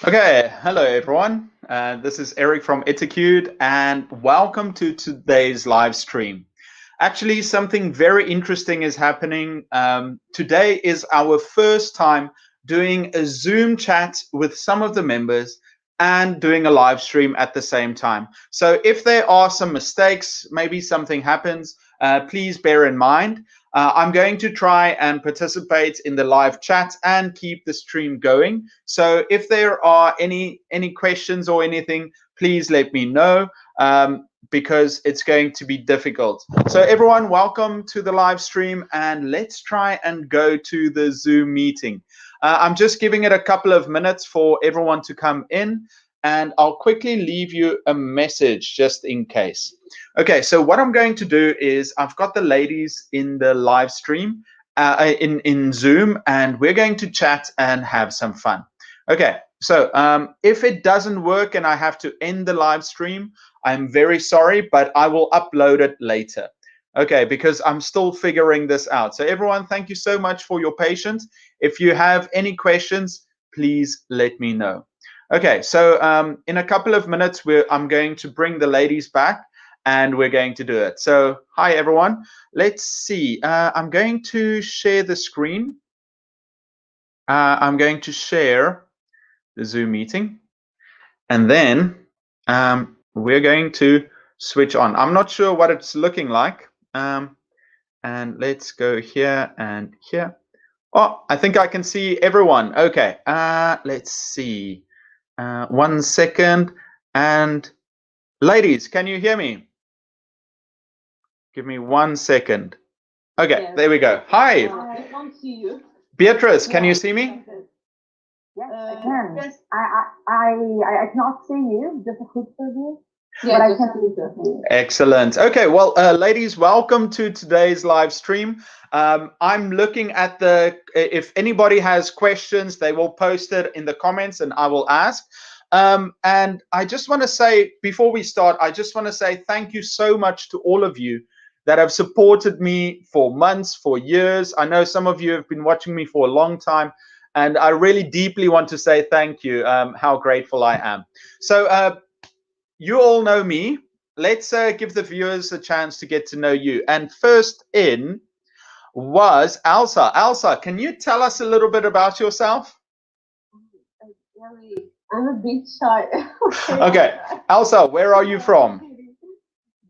Okay, hello everyone. This is Eric from Etiquette, and welcome to today's live stream. Actually, something very interesting is happening. Today is our first time doing a Zoom chat with some of the members and doing a live stream at the same time. So if there are some mistakes, maybe something happens, please bear in mind. I'm going to try and participate in the live chat and keep the stream going. So if there are any questions or anything, please let me know. Because it's going to be difficult. So everyone, welcome to the live stream, and let's try and go to the Zoom meeting. I'm just giving it a couple of minutes for everyone to come in, and I'll quickly leave you a message just in case. Okay, so what I'm going to do is I've got the ladies in the live stream in Zoom, and we're going to chat and have some fun. Okay, so if it doesn't work and I have to end the live stream, I'm very sorry, but I will upload it later. Okay, because I'm still figuring this out. So everyone, thank you so much for your patience. If you have any questions, please let me know. Okay, so in a couple of minutes, I'm going to bring the ladies back and we're going to do it. So hi, everyone. Let's see. I'm going to share the screen. I'm going to share the Zoom meeting. And then we're going to switch on. I'm not sure what it's looking like. And let's go here and here. Oh, I think I can see everyone. Okay, let's see. 1 second. And ladies, can you hear me? Give me 1 second. Okay, yes. There we go. Hi. I can't see you. Beatrice, can you see me? Yes, I can. Yes. I cannot see you, just a picture of you. Yeah, but I can see you. Excellent. Okay, well, ladies, welcome to today's live stream. I'm looking at if anybody has questions, they will post it in the comments and I will ask. And I just want to say, before we start, I just want to say thank you so much to all of you that have supported me for months, for years. I know some of you have been watching me for a long time, and I really deeply want to say thank you, how grateful I am. So you all know me. Let's give the viewers a chance to get to know you. And first in was Elsa. Elsa, can you tell us a little bit about yourself? I'm a bit shy. Okay, Elsa, where are you from?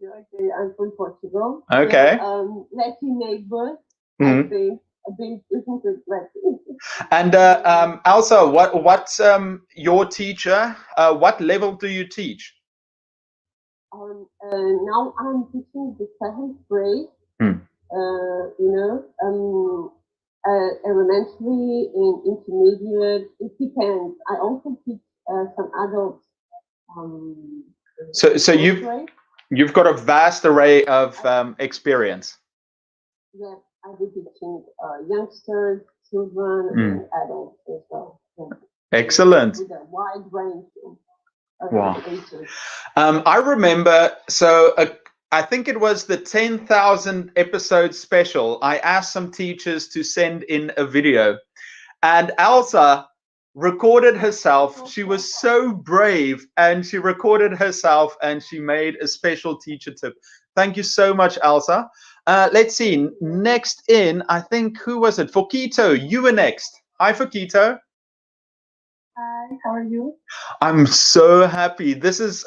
Okay, I'm from Portugal. Okay. Latin neighbor. Mm-hmm. I think a bit different Latin. And Elsa, what's your teacher? What level do you teach? Now I'm teaching the 7th grade. Elementary and intermediate. It depends. I also teach some adults. So you've got a vast array of experience. Yes, I've been teaching youngsters, children, and adults as well. Excellent. With a wide range of wow. ages. I remember, I think it was the 10,000 episode special. I asked some teachers to send in a video, and Elsa recorded herself. She was so brave, and she recorded herself, and she made a special teacher tip. Thank you so much, Elsa. Let's see. Next in, I think, who was it? Fokito, you were next. Hi, Fokito. Hi, how are you? I'm so happy. This is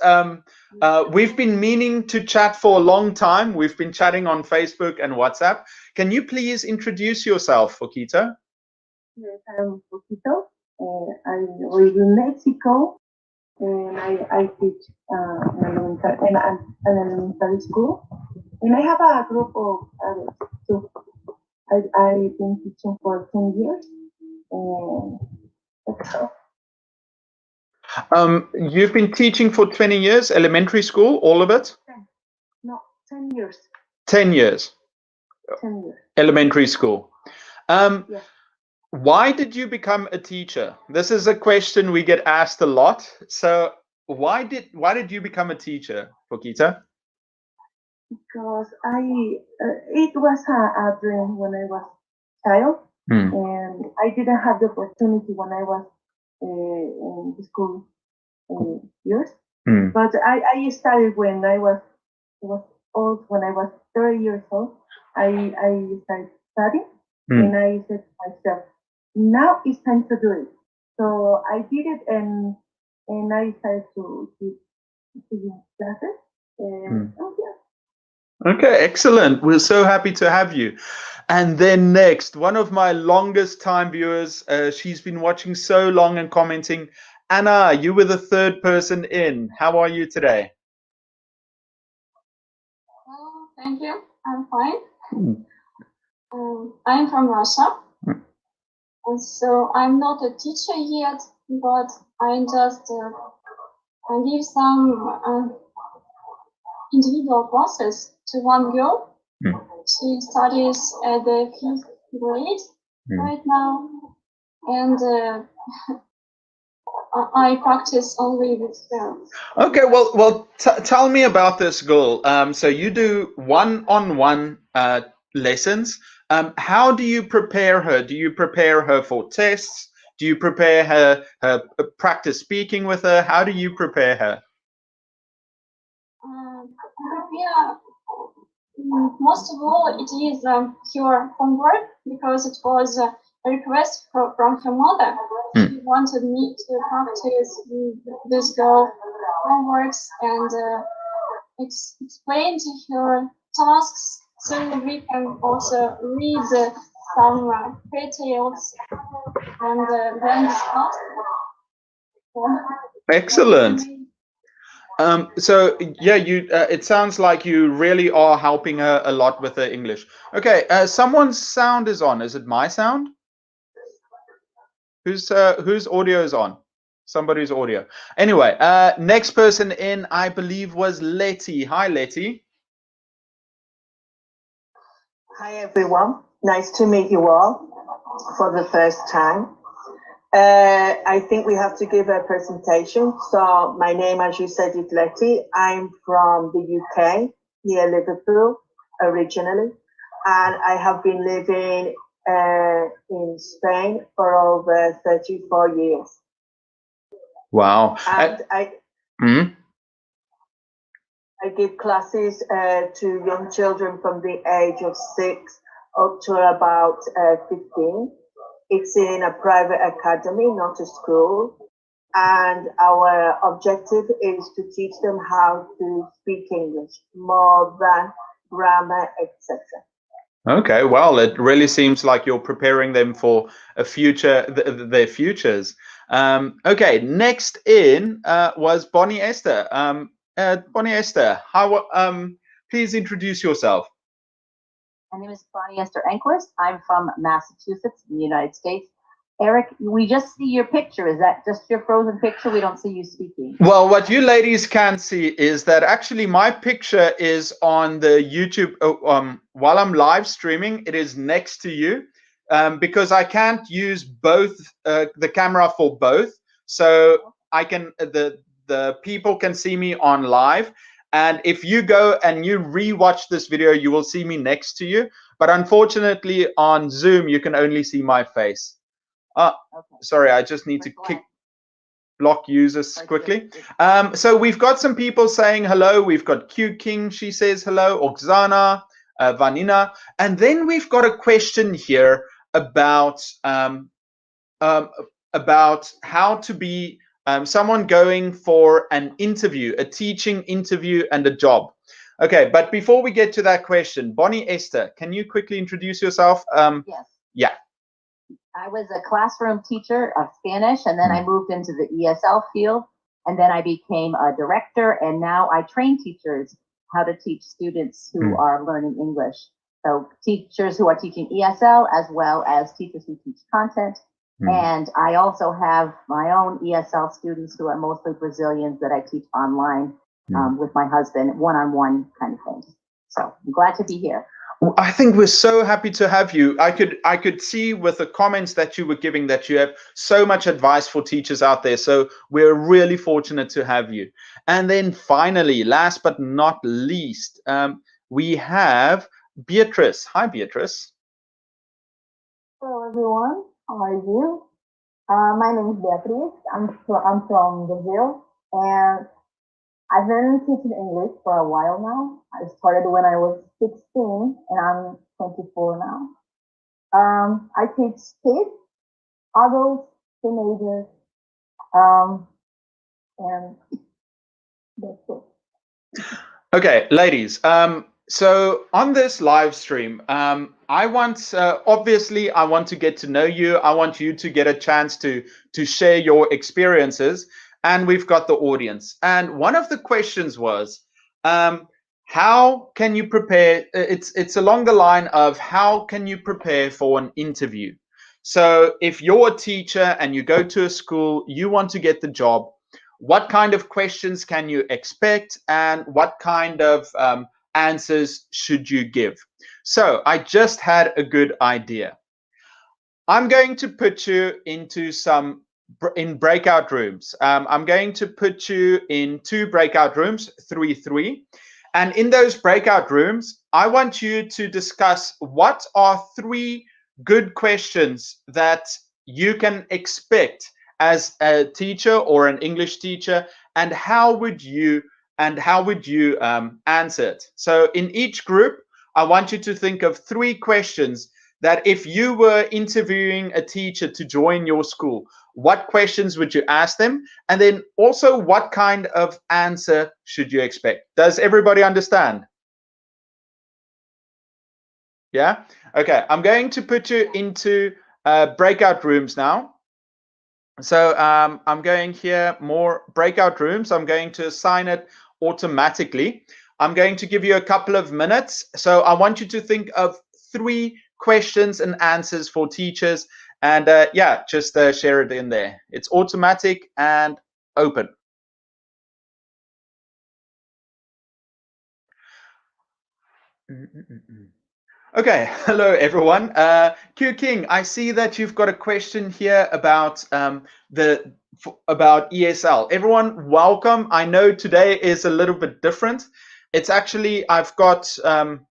we've been meaning to chat for a long time. We've been chatting on Facebook and WhatsApp. Can you please introduce yourself, Fokito? Yes, I'm Fokito. I live in Mexico, and I teach an elementary school. And I have a group of adults too. I've been teaching for 10 years, and that's all. You've been teaching for 20 years, elementary school, all of it? 10 years. 10 years. 10 years. Elementary school. Yes. Why did you become a teacher? This is a question we get asked a lot. So why did you become a teacher, Fokito? Because it was a dream when I was a child, and I didn't have the opportunity when I was in the school years. Mm. But I started when I was old. When I was 30 years old, I started studying, and I said to myself, now it's time to do it. So I did it, and I started to taking classes. And oh yeah. Okay, excellent. We're so happy to have you. And then next, one of my longest time viewers, she's been watching so long and commenting. Anna, you were the third person in. How are you today? Well, thank you. I'm fine. I'm from Russia. And so I'm not a teacher yet, but I just I give some individual classes to one girl. She studies at the 5th grade right now, and I practice only with her. Okay, well, tell me about this girl. So you do one-on-one lessons. How do you prepare her? Do you prepare her for tests? Do you prepare her practice speaking with her? How do you prepare her? Yeah, most of all, it is her homework, because it was a request from her mother. She wanted me to practice with this girl homeworks and explain to her tasks, so we can also read some details and then discuss. Excellent. So yeah, you. It sounds like you really are helping her a lot with her English. Okay, someone's sound is on. Is it my sound? Whose audio is on? Somebody's audio. Anyway, next person in, I believe, was Letty. Hi, Letty. Hi, everyone. Nice to meet you all for the first time. I think we have to give a presentation. So my name, as you said, is Letty. I'm from the UK, near Liverpool, originally. And I have been living in Spain for over 34 years. Wow. And I give classes to young children from the age of 6 up to about 15. It's in a private academy, not a school. And our objective is to teach them how to speak English more than grammar, etc. Okay, well, it really seems like you're preparing them for a future, their futures. Okay, next in was Bonnie Esther. Bonnie Esther, please introduce yourself. My name is Bonnie Esther Enquist. I'm from Massachusetts, in the United States. Eric, we just see your picture. Is that just your frozen picture? We don't see you speaking. Well, what you ladies can see is that actually my picture is on the YouTube. While I'm live streaming, it is next to you because I can't use both the camera for both. So I can the people can see me on live. And if you go and you re-watch this video, you will see me next to you. But unfortunately, on Zoom, you can only see my face. Okay. Sorry, I just need to block users quickly. So we've got some people saying hello. We've got Q King, she says hello. Oksana, Vanina. And then we've got a question here about how to be someone going for an interview, a teaching interview and a job. Okay, but before we get to that question, Bonnie Esther, can you quickly introduce yourself? Yes. Yeah. I was a classroom teacher of Spanish, and then I moved into the ESL field, and then I became a director, and now I train teachers how to teach students who are learning English. So teachers who are teaching ESL, as well as teachers who teach content. And I also have my own ESL students who are mostly Brazilians that I teach online with my husband, one-on-one kind of thing. So I'm glad to be here. I think we're so happy to have you. I could see with the comments that you were giving that you have so much advice for teachers out there. So we're really fortunate to have you. And then finally, last but not least, we have Beatrice. Hi, Beatrice. Hello, everyone. How are you? My name is Beatriz. I'm from Brazil, and I've been teaching English for a while now. I started when I was 16, and I'm 24 now. I teach kids, adults, teenagers, um, and that's it. Okay, ladies. So on this live stream, I want obviously I want to get to know you. I want you to get a chance to share your experiences, and we've got the audience. And one of the questions was, how can you prepare? It's along the line of how can you prepare for an interview. So if you're a teacher and you go to a school, you want to get the job, what kind of questions can you expect, and what kind of answers should you give? So I just had a good idea. I'm going to put you into in breakout rooms. I'm going to put you in 2 breakout rooms, 3. And in those breakout rooms, I want you to discuss what are 3 good questions that you can expect as a teacher or an English teacher, and how would you answer it. So in each group, I want you to think of 3 questions that if you were interviewing a teacher to join your school, what questions would you ask them? And then also, what kind of answer should you expect? Does everybody understand? Yeah? Okay, I'm going to put you into breakout rooms now. So I'm going here, more breakout rooms. I'm going to assign it automatically. I'm going to give you a couple of minutes. So I want you to think of 3 questions and answers for teachers. And yeah, just share it in there. It's automatic and open. Okay, hello everyone. Q King, I see that you've got a question here about about ESL. Everyone, welcome. I know today is a little bit different. It's actually I'm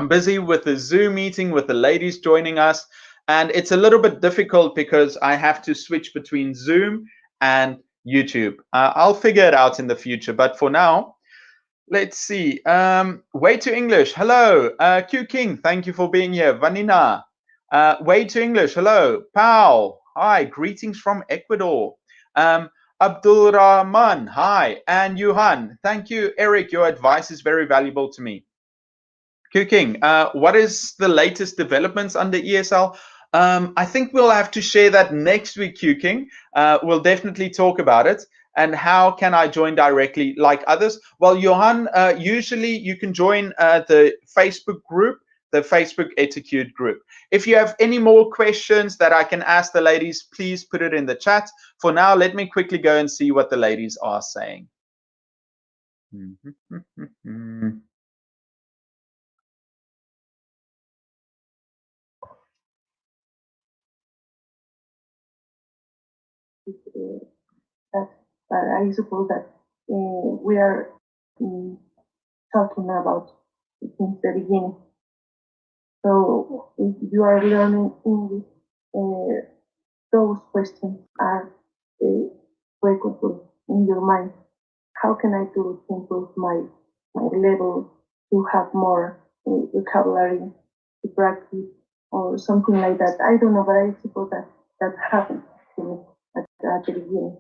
busy with the Zoom meeting with the ladies joining us, and it's a little bit difficult because I have to switch between Zoom and YouTube. I'll figure it out in the future, but for now, let's see. Way to English. Hello. Q King, thank you for being here. Vanina. Way to English. Hello. Pao. Hi. Greetings from Ecuador. Abdul Rahman. Hi. And Johan. Thank you, Eric. Your advice is very valuable to me. Q King, what is the latest developments under ESL? I think we'll have to share that next week, Q King. We'll definitely talk about it. And how can I join directly like others? Well, Johan, usually you can join the Facebook group, the Facebook Etiquette group. If you have any more questions that I can ask the ladies, please put it in the chat. For now, let me quickly go and see what the ladies are saying. But I suppose that we are talking about since the beginning. So if you are learning English, those questions are frequently in your mind. How can I do to improve my level, to have more vocabulary, to practice, or something like that? I don't know, but I suppose that happened to me at the beginning.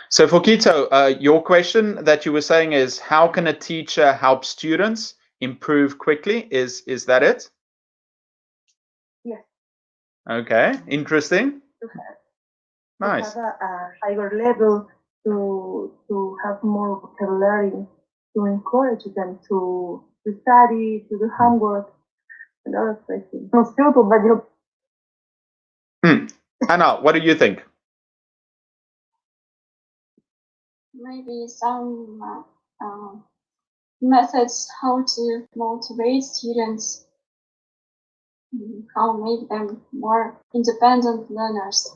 So for Quito, your question that you were saying is, how can a teacher help students improve quickly? Is that it? Yes. Okay, interesting. Nice. To have a higher level, to have more vocabulary, to encourage them to study, to do homework, and other questions. Anna, what do you think? Maybe some methods how to motivate students, how make them more independent learners.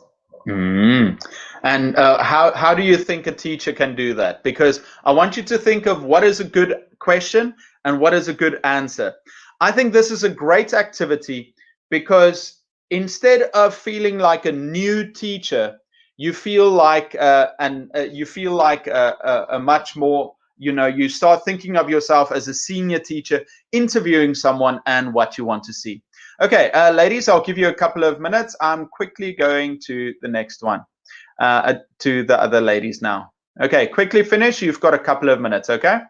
And how do you think a teacher can do that? Because I want you to think of what is a good question and what is a good answer. I think this is a great activity because instead of feeling like a new teacher, you feel like a much more, you start thinking of yourself as a senior teacher interviewing someone and what you want to see. Okay, ladies, I'll give you a couple of minutes. I'm quickly going to the next one, to the other ladies now. Okay, quickly finish. You've got a couple of minutes, okay?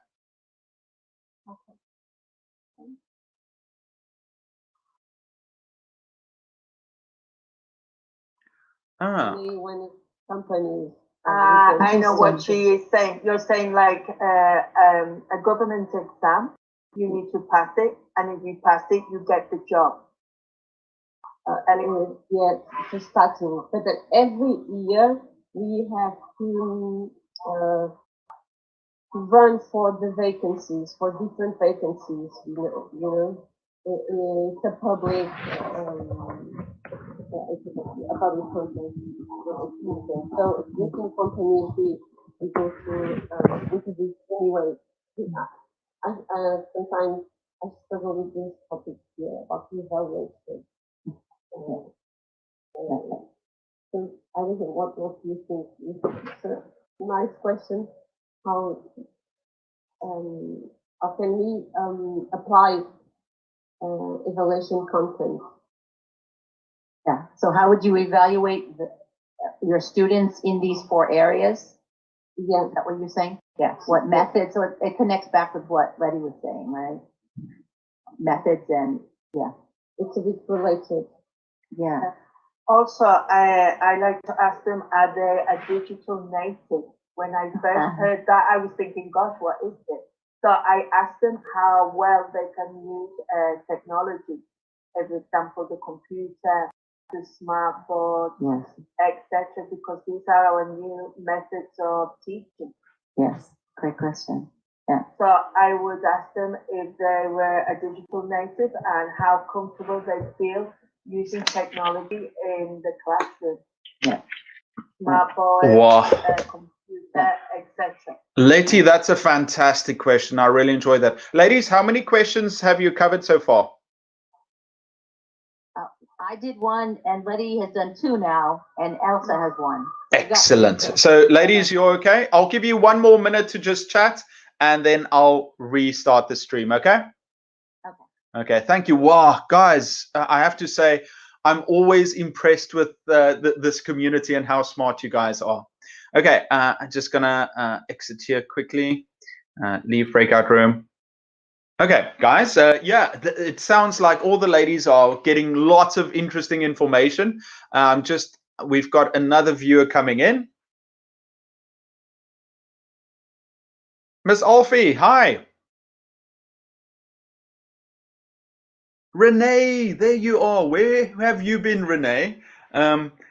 When companies. I know what she is saying. You're saying like a government exam, you need to pass it, and if you pass it, you get the job. Yeah, to starting, but every year we have to run for the vacancies, for different vacancies. It's a public, a public company. So different companies we go through interviews anyway. I sometimes I struggle with this topic here about the evaluation. So I don't know what do you think? It's a nice question. How can we apply evaluation content? Yeah. So how would you evaluate your students in these 4 areas? Yeah. Is that what you're saying? Yeah. What methods? So it connects back with what Letty was saying, right? Methods and yeah. It's a bit related. Yeah. Also, I like to ask them, are they a digital native? When I first heard that, I was thinking, gosh, what is this? So I asked them how well they can use technology. As example, the computer, the smartboard, Yes. etc. Because these are our new methods of teaching. Yes. Great question. Yeah. So I would ask them if they were a digital native and how comfortable they feel using technology in the classroom. Yeah. Smartboard, Wow. Computer, etc. Letty, that's a fantastic question. I really enjoyed that. Ladies, how many questions have you covered so far? I did 1, and Letty has done 2 now, and Elsa has 1. Excellent. So, ladies, you're okay? I'll give you 1 more minute to just chat, and then I'll restart the stream, okay? Okay, thank you. Wow, guys, I have to say, I'm always impressed with this community and how smart you guys are. Okay, I'm just gonna exit here quickly, leave breakout room. Okay, guys, yeah, it sounds like all the ladies are getting lots of interesting information. We've got another viewer coming in. Miss Alfie, hi. Renee, there you are. Where have you been, Renee?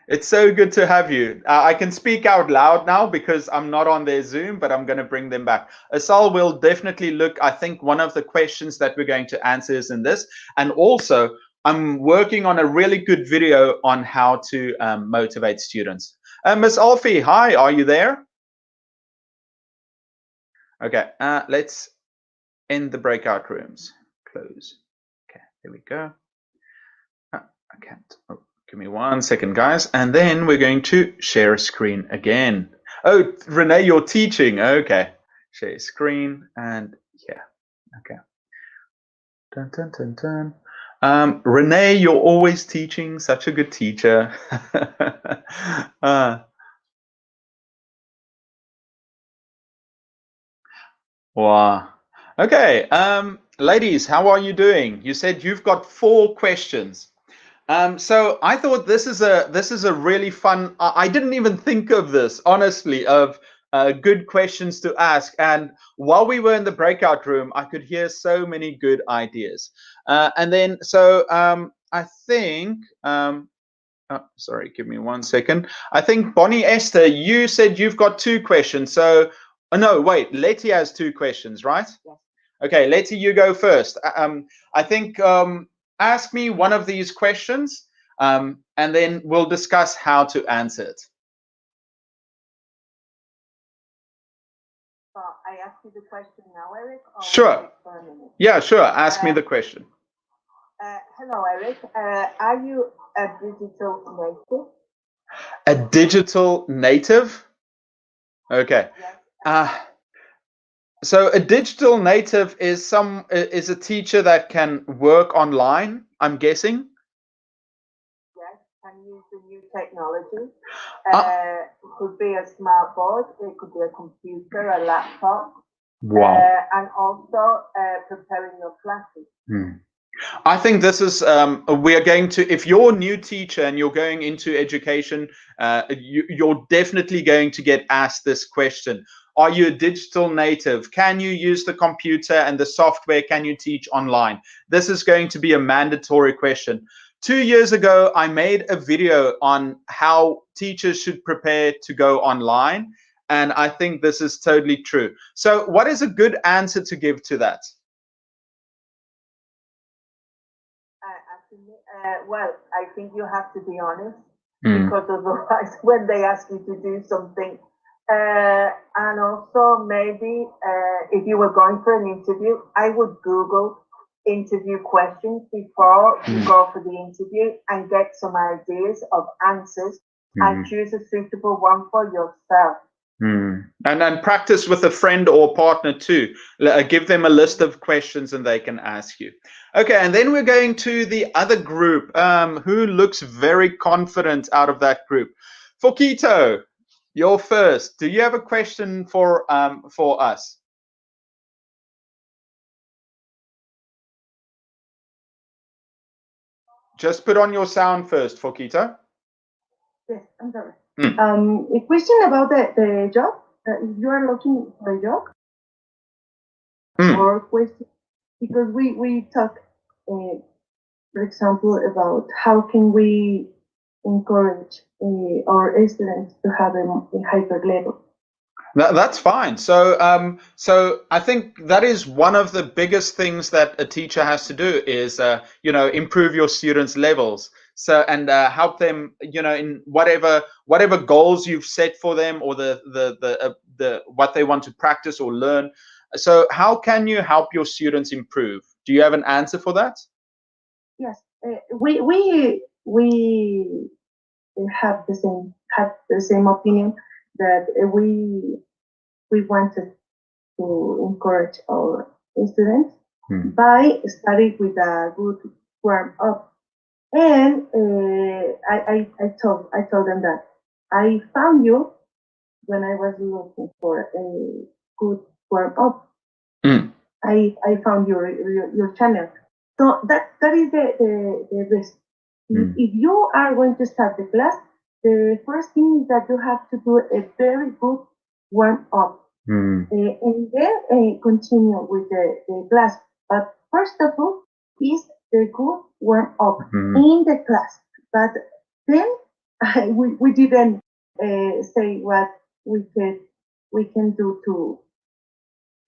It's so good to have you. I can speak out loud now because I'm not on their Zoom, but I'm going to bring them back. Asal will definitely look. I think one of the questions that we're going to answer is in this. And also, I'm working on a really good video on how to motivate students. Miss Alfie, hi, are you there? Okay, let's end the breakout rooms. Close. Okay, there we go. I can't. Oh, give me 1 second, guys. And then we're going to share a screen again. Oh, Renee, you're teaching. Okay. Share screen and yeah. Okay. Dun, dun, dun, dun. Renee, you're always teaching. Such a good teacher. Wow. Okay. Ladies, how are you doing? You said you've got 4 questions. So I thought this is a really fun. I didn't even think of this, honestly, of good questions to ask. And while we were in the breakout room, I could hear so many good ideas. And then, so I think, sorry, give me 1 second. I think Bonnie Esther, you said you've got 2 questions. So, no, wait, Letty has 2 questions, right? Yes. Okay, Letty, you go first. I think. Ask me one of these questions, and then we'll discuss how to answer it. So I ask you the question now, Eric? Sure. Yeah, sure. Ask me the question. Hello, Eric. Are you a digital native. A digital native? Okay. Yes. So a digital native is a teacher that can work online, I'm guessing. Yes, and use the new technology. Ah. It could be a smart board, it could be a computer, a laptop. Wow. And also preparing your classes. I think this is we are going to, if you're a new teacher and you're going into education, you're definitely going to get asked this question. Are you a digital native? Can you use the computer and the software? Can you teach online? This is going to be a mandatory question. 2 years ago, I made a video on how teachers should prepare to go online. And I think this is totally true. So what is a good answer to give to that? Well, I think you have to be honest, because otherwise when they ask you to do something, and also maybe if you were going for an interview, I would Google interview questions before you go for the interview and get some ideas of answers and choose a suitable one for yourself. And then practice with a friend or partner too. Give them a list of questions and they can ask you. Okay, and then we're going to the other group who looks very confident out of that group. Fokito, you're first. Do you have a question for us? Just put on your sound first, Fokito. Yes, I'm sorry. A question about the job. If you are looking for a job, or question, because we talk, for example, about how can we encourage our students to have a higher level. That's fine. So, so I think that is one of the biggest things that a teacher has to do is, improve your students' levels. So, and help them, in whatever goals you've set for them, or the what they want to practice or learn. So, how can you help your students improve? Do you have an answer for that? Yes, we have the same opinion that we wanted to encourage our students by starting with a good warm up. And I told them that I found you when I was looking for a good warm up. I found your channel. So that is the risk. If you are going to start the class, the first thing is that you have to do a very good warm up. And then continue with the class. But first of all, is the good warm up in the class. But then we didn't say what we can do to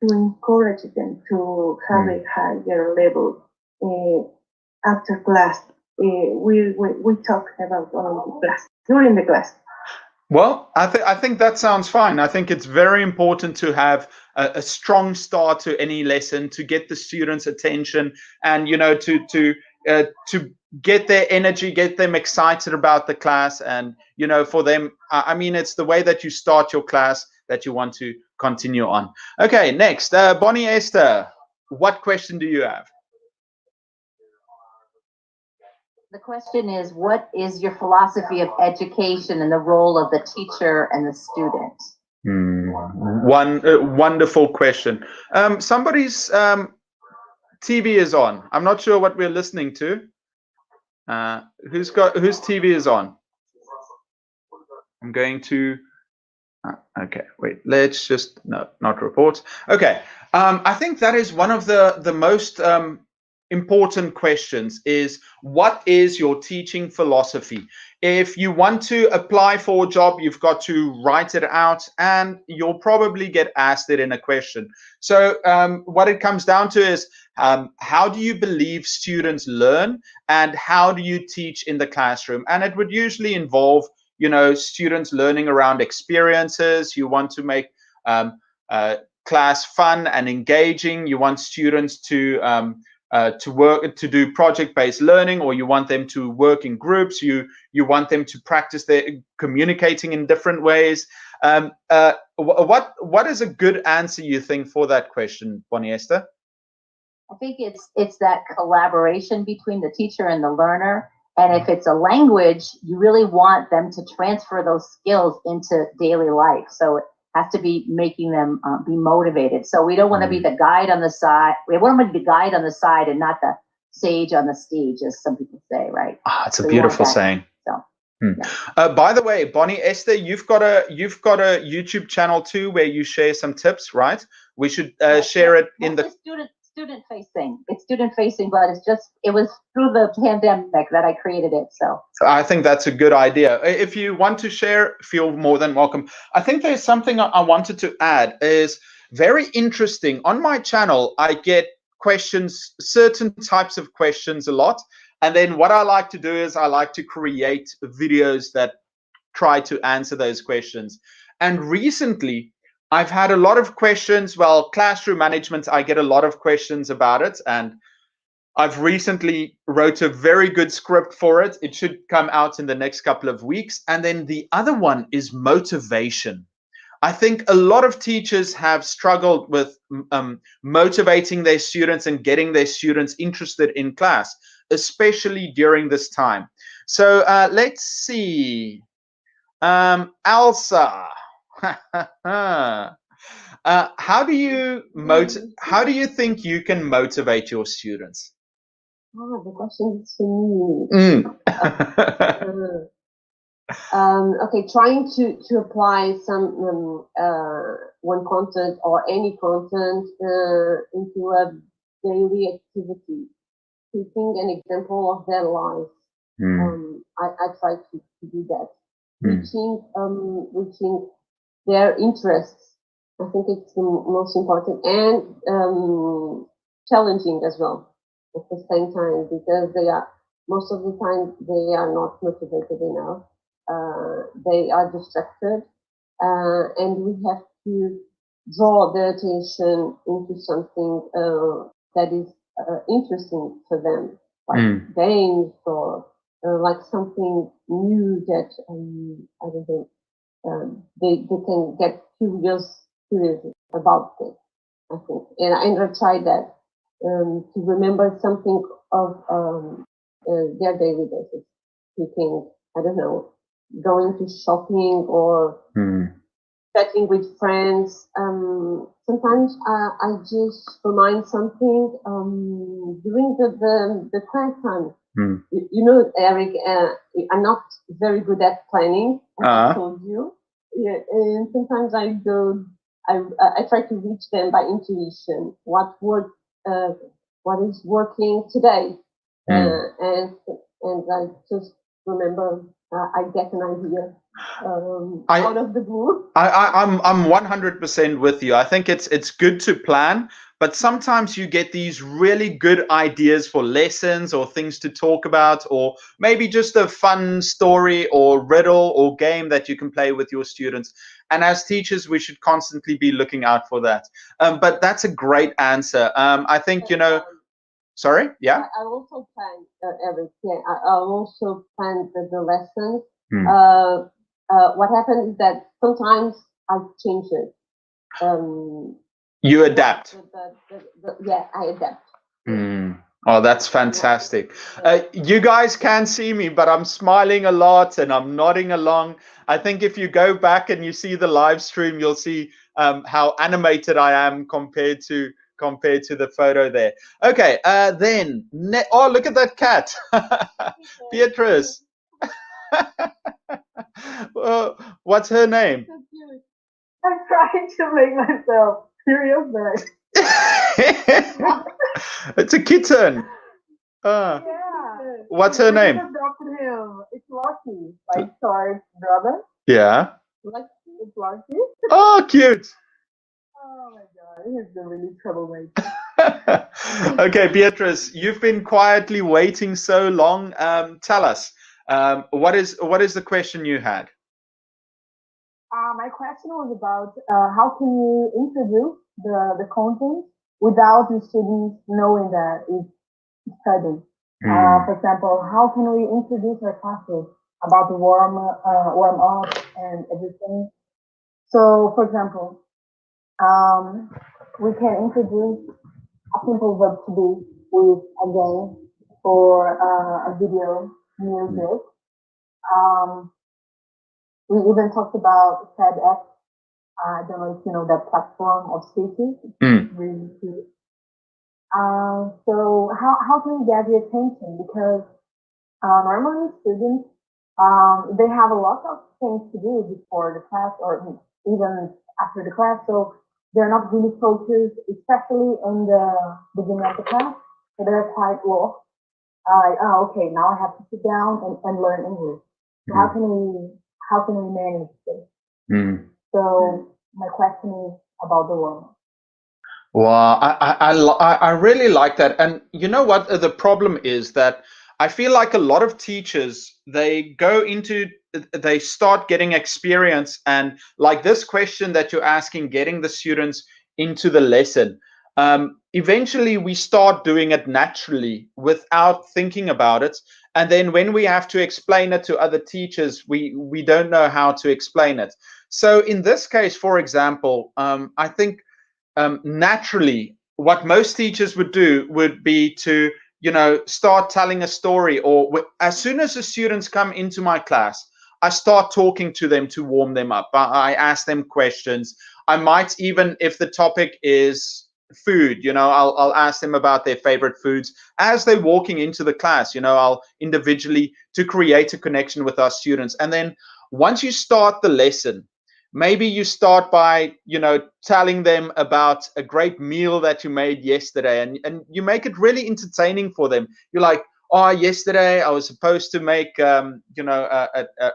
encourage them to have a higher level after class. We talked about all the class during the class. Well, I think that sounds fine. I think it's very important to have a strong start to any lesson, to get the students' attention, and to get their energy, get them excited about the class, and for them, I mean, it's the way that you start your class that you want to continue on. Okay, next, Bonnie Esther, what question do you have? The question is, what is your philosophy of education and the role of the teacher and the student? Wonderful question. Somebody's TV is on. I'm not sure what we're listening to. Whose TV is on? I'm going to. Okay, wait. Let's just not report. Okay. I think that is one of the most important questions is, what is your teaching philosophy? If you want to apply for a job, you've got to write it out, and you'll probably get asked it in a question. So what it comes down to is, how do you believe students learn, and how do you teach in the classroom? And it would usually involve students learning around experiences. You want to make class fun and engaging. You want students to to do project-based learning, or you want them to work in groups, you want them to practice their communicating in different ways. What is a good answer, you think, for that question, Bonnie Esther? I think it's that collaboration between the teacher and the learner. And if it's a language, you really want them to transfer those skills into daily life. So it has to be making them be motivated. So we don't want to be the guide on the side. We want to be the guide on the side and not the sage on the stage, as some people say, right? It's a beautiful saying. So, yeah. By the way, Bonnie Esther, you've got a YouTube channel too where you share some tips, right? We should share it in the student facing. It's student facing, but it was through the pandemic that I created it. So I think that's a good idea. If you want to share, feel more than welcome. I think there's something I wanted to add is very interesting. On my channel, I get questions, certain types of questions a lot. And then what I like to do is I like to create videos that try to answer those questions. And recently, I've had a lot of questions. Well, classroom management, I get a lot of questions about it. And I've recently wrote a very good script for it. It should come out in the next couple of weeks. And then the other one is motivation. I think a lot of teachers have struggled with motivating their students and getting their students interested in class, especially during this time. So let's see. Elsa. How do you think you can motivate your students? Oh, the question is to me. Okay, trying to apply some one content or any content into a daily activity, taking an example of their life. I try to do that. Reaching their interests. I think it's the most important, and challenging as well at the same time, because most of the time they are not motivated enough. They are distracted, and we have to draw their attention into something that is interesting for them, like games or like something new that I don't know. They can get curious about it, I think. And I tried that to remember something of their daily basis. Thinking, I don't know, going to shopping or chatting with friends. Sometimes I just remind something during the class time. You know, Eric, I'm not very good at planning, as I told you. Yeah, and sometimes I try to reach them by intuition. What is working today, and I just remember I get an idea out of the blue. I'm 100% with you. I think it's good to plan, but sometimes you get these really good ideas for lessons or things to talk about, or maybe just a fun story or riddle or game that you can play with your students. And as teachers, we should constantly be looking out for that. But that's a great answer. I think, you know, sorry? Yeah? I also plan, Eric, yeah, I also plan the lessons. What happens is that sometimes I change it. You adapt. Yeah, I adapt. Oh, that's fantastic. You guys can't see me, but I'm smiling a lot and I'm nodding along. I think if you go back and you see the live stream, you'll see how animated I am compared to the photo there. Okay, then, oh, look at that cat. Beatrice. What's her name? So cute. I'm trying to make myself serious, but it's a kitten. yeah. What's her name? I adopted him. It's Lucky, like Star's brother. Yeah. It's Lucky. Oh, cute. Oh my god, he's a really troublemaker. Okay, Beatrice, you've been quietly waiting so long. Tell us, what is the question you had? My question was about how can you introduce the content without the students knowing that it's study. Mm. For example, how can we introduce our classes about the warm up and everything? So, for example, we can introduce a simple verb to be with a game or a video music. We even talked about TEDx. I don't know if you know that platform of speeches. Mm. Really cute. So how can we get the attention? Because normally students they have a lot of things to do before the class or even after the class, so they're not really focused, especially in the beginning of the class. So they're quite lost. Okay, now I have to sit down and learn English. So how can we manage this? Mm. So my question is about the warm. Well, I really like that. And you know what? The problem is that I feel like a lot of teachers, they start getting experience, and like this question that you're asking, getting the students into the lesson. Eventually, we start doing it naturally without thinking about it. And then when we have to explain it to other teachers, we don't know how to explain it. So in this case, for example, I think naturally what most teachers would do would be to start telling a story, or as soon as the students come into my class, I start talking to them to warm them up. I ask them questions. I might even, if the topic is food, I'll ask them about their favorite foods as they're walking into the class. I'll individually, to create a connection with our students. And then once you start the lesson, maybe you start by telling them about a great meal that you made yesterday, and you make it really entertaining for them. You're like, oh, yesterday I was supposed to make a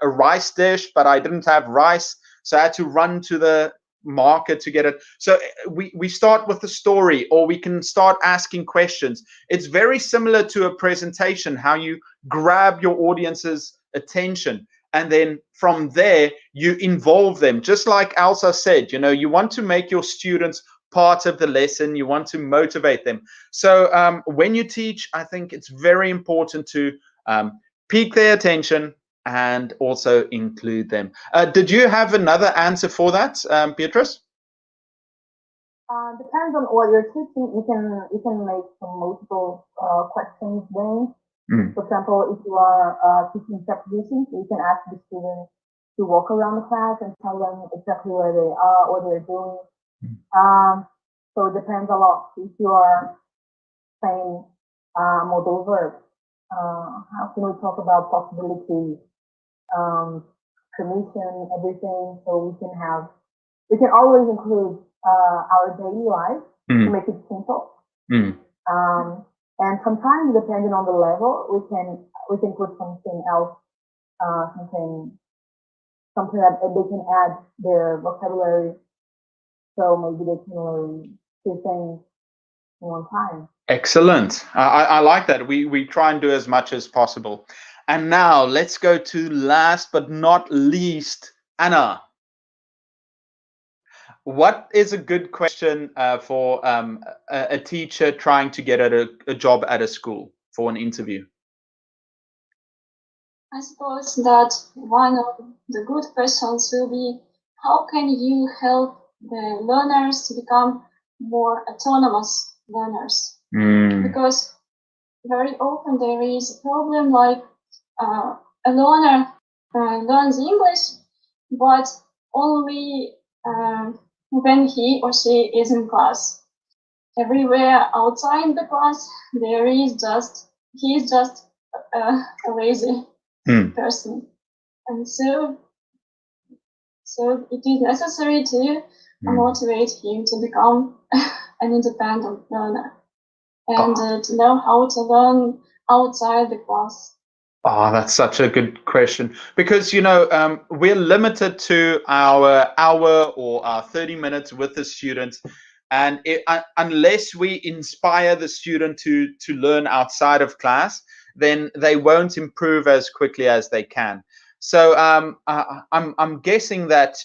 rice dish, but I didn't have rice, so I had to run to the market to get it. So we start with the story, or we can start asking questions. It's very similar to a presentation, how you grab your audience's attention. And then from there, you involve them. Just like Elsa said, you want to make your students part of the lesson. You want to motivate them. So when you teach, I think it's very important to pique their attention and also include them. Did you have another answer for that, Beatrice? Depends on what you're teaching. You can make some multiple questions then. For example, if you are teaching prepositions, you can ask the students to walk around the class and tell them exactly where they are, what they're doing. So it depends a lot. If you are saying modal verbs, how can we talk about possibilities, permission, everything? So we can always include our daily life to make it simple. And sometimes, depending on the level, we can put something else, something that they can add their vocabulary. So maybe they can learn two things in one time. Excellent. I like that. We try and do as much as possible. And now let's go to last but not least, Anna. What is a good question for a teacher trying to get a job at a school for an interview? I suppose that one of the good questions will be, how can you help the learners to become more autonomous learners? Because very often there is a problem like a learner learns English, but only when he or she is in class. Everywhere outside the class, he is just a lazy person, and so it is necessary to motivate him to become an independent learner and to know how to learn outside the class. Oh, that's such a good question, because we're limited to our hour or our 30 minutes with the students, and unless we inspire the student to learn outside of class, then they won't improve as quickly as they can. So I'm guessing that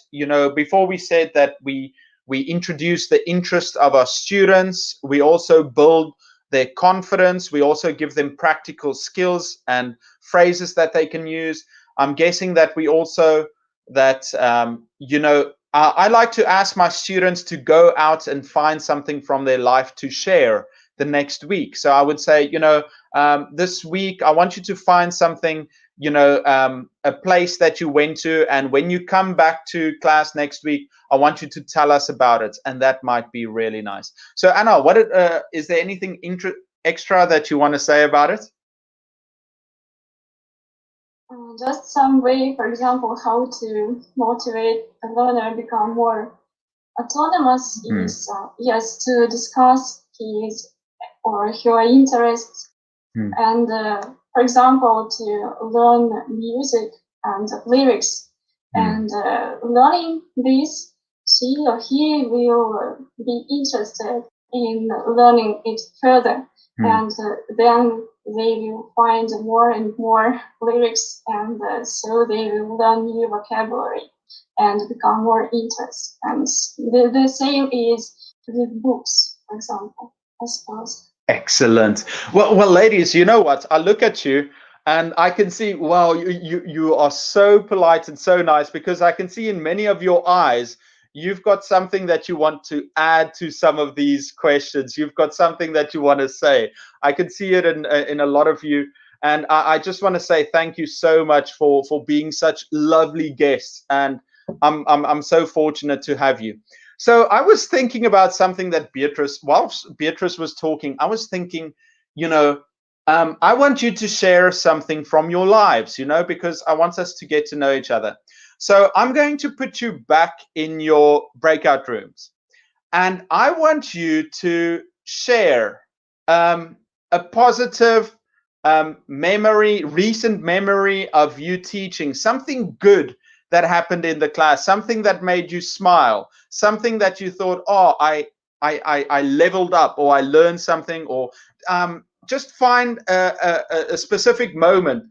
before we said that we introduce the interest of our students, we also build their confidence. We also give them practical skills and phrases that they can use. I'm guessing that we also, I like to ask my students to go out and find something from their life to share the next week. So I would say, this week, I want you to find something, a place that you went to. And when you come back to class next week, I want you to tell us about it. And that might be really nice. So Anna, is there anything extra that you want to say about it? Just some way, for example, how to motivate a learner to become more autonomous is, yes, to discuss his or her interests. And, for example, to learn music and lyrics. And learning this, she or he will be interested in learning it further. And then they will find more and more lyrics, and so they will learn new vocabulary and become more interested. And the same is with books, for example, I suppose. Excellent. Well, ladies, you know what? I look at you and I can see, wow, you are so polite and so nice, because I can see in many of your eyes, you've got something that you want to add to some of these questions. You've got something that you want to say. I can see it in a lot of you. And I just want to say thank you so much for being such lovely guests. And I'm so fortunate to have you. So I was thinking about something that whilst Beatrice was talking, I was thinking, I want you to share something from your lives, because I want us to get to know each other. So I'm going to put you back in your breakout rooms, and I want you to share a positive recent memory of you teaching, something good that happened in the class, something that made you smile, something that you thought, oh, I leveled up, or I learned something, or just find a specific moment,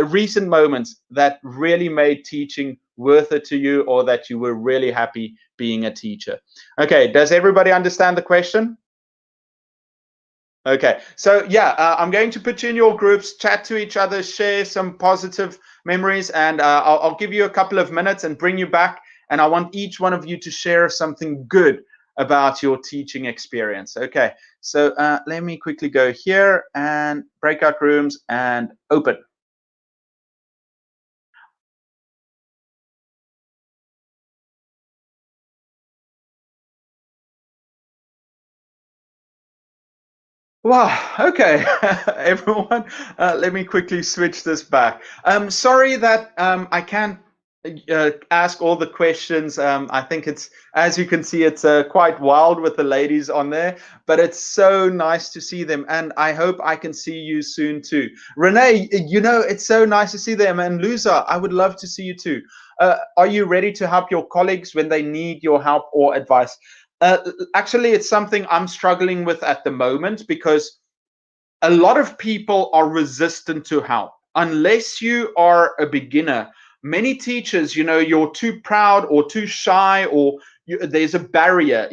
recent moments that really made teaching worth it to you, or that you were really happy being a teacher. Okay, does everybody understand the question? Okay, so yeah, I'm going to put you in your groups, chat to each other, share some positive memories, and I'll give you a couple of minutes and bring you back, and I want each one of you to share something good about your teaching experience. Okay, so let me quickly go here and breakout rooms and open. Wow, okay, everyone, let me quickly switch this back. Sorry that I can't ask all the questions. I think it's, as you can see, it's quite wild with the ladies on there, but it's so nice to see them, and I hope I can see you soon too. Renee, it's so nice to see them, and Luza, I would love to see you too. Are you ready to help your colleagues when they need your help or advice? Actually, it's something I'm struggling with at the moment, because a lot of people are resistant to help. Unless you are a beginner, many teachers, you're too proud or too shy, or there's a barrier.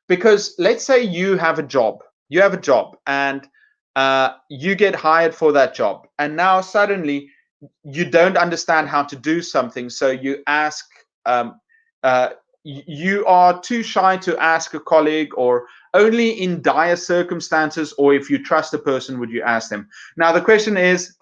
Because let's say you have a job, and you get hired for that job, and now suddenly you don't understand how to do something, so you ask. You are too shy to ask a colleague, or only in dire circumstances, or if you trust a person, would you ask them? Now the question is,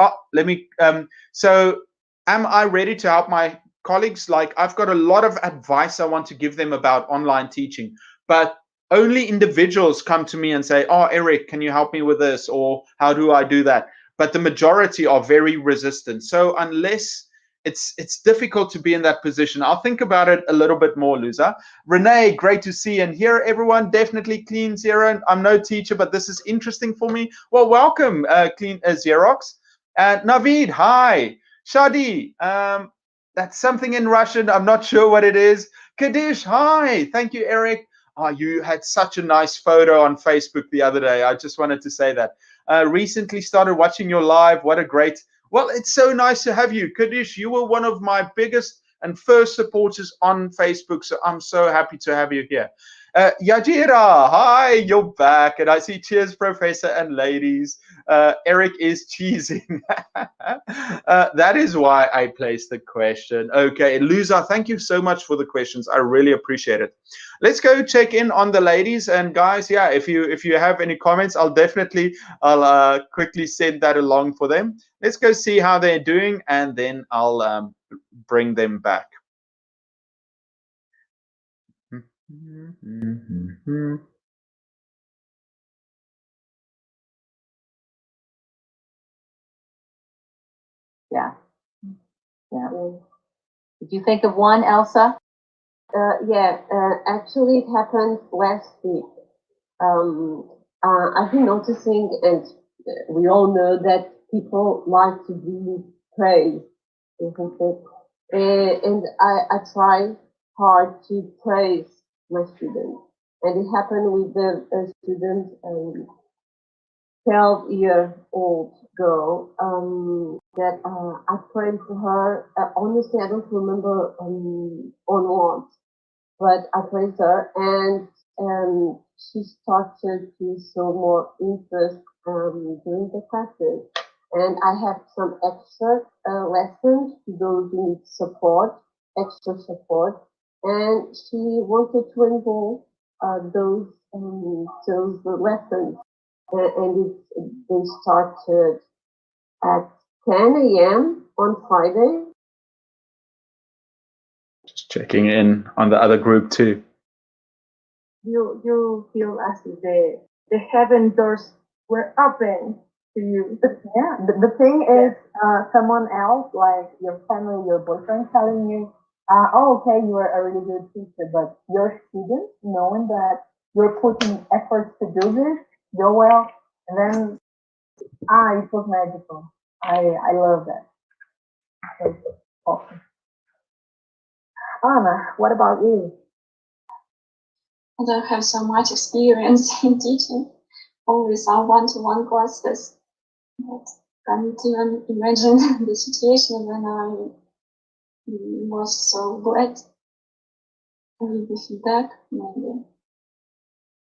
so am I ready to help my colleagues? Like, I've got a lot of advice I want to give them about online teaching, but only individuals come to me and say, oh, Eric, can you help me with this? Or how do I do that? But the majority are very resistant. So unless it's difficult to be in that position. I'll think about it a little bit more, Luza. Renee, great to see and hear everyone. Definitely Clean Zero. I'm no teacher, but this is interesting for me. Well, welcome, Clean Xerox. Navid, hi. Shadi, that's something in Russian. I'm not sure what it is. Kadish, hi. Thank you, Eric. Oh, you had such a nice photo on Facebook the other day. I just wanted to say that. Recently started watching your live. What a great... Well, it's so nice to have you. Kadish, you were one of my biggest and first supporters on Facebook, so I'm so happy to have you here. Yajira, hi, you're back. And I see cheers, Professor and ladies. Eric is cheesing. That is why I placed the question. Okay, Luza, thank you so much for the questions. I really appreciate it. Let's go check in on the ladies and guys. Yeah, if you have any comments, I'll quickly send that along for them. Let's go see how they're doing, and then I'll bring them back. Yeah. Did you think of one, Elsa? Actually, it happened last week. I've been noticing, and we all know that people like to be praised, isn't it? And I try hard to praise my students. And it happened with a student, 12-year-old girl, that I praised her. Honestly, I don't remember on what, but I praised her, and she started to show more interest during the classes. And I have some extra lessons to those who need support, extra support. And she wanted to enroll those lessons. And they started at 10 a.m. on Friday. Just checking in on the other group too. You feel as if the heaven doors were open to you. Yeah, the thing is, someone else, like your family, your boyfriend, telling you, oh, okay, you are a really good teacher, but your students, knowing that you're putting efforts to do this, you're well, and then, it was magical. I love that. It was awesome. Anna, what about you? I don't have so much experience in teaching, only some one-to-one classes. But can't even imagine the situation when I was so glad with the feedback. Maybe.